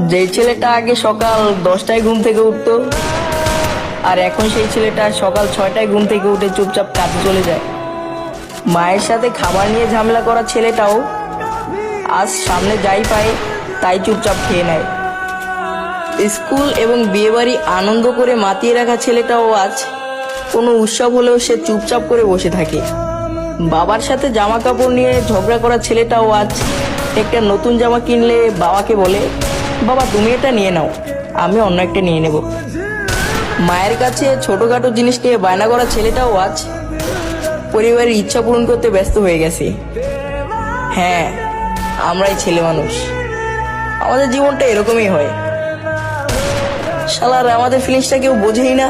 যে ছেলেটা আগে সকাল 10টায় ঘুম থেকে উঠতো, আর এখন সেই ছেলেটা সকাল 6টায় ঘুম থেকে উঠে চুপচাপ কাজে চলে যায়। মায়ের সাথে খাবার নিয়ে ঝামেলা করা ছেলেটাও আজ সামনে যাই পায় তাই চুপচাপ খেয়ে নেয়। স্কুল এবং বিয়েবাড়ি আনন্দ করে মাতিয়ে রাখা ছেলেটাও আজ কোনো উৎসব হলেও সে চুপচাপ করে বসে থাকে। বাবার সাথে জামা কাপড় নিয়ে ঝগড়া করা ছেলেটাও আজ একটা নতুন জামা কিনলে বাবাকে বলে, বাবা তুমি এটা নিয়ে নাও, আমি অন্য একটা নিয়ে নেব। মায়ের কাছে ছোটখাটো জিনিস নিয়ে বায়না করা ছেলেটাও আজ পরিবারের ইচ্ছা পূরণ করতে ব্যস্ত হয়ে গেছে। হ্যাঁ, আমরাই ছেলে মানুষ, আমাদের জীবনটা এরকমই হয়। শালার আমাদের ফিলিংসটা কেউ বোঝেই না।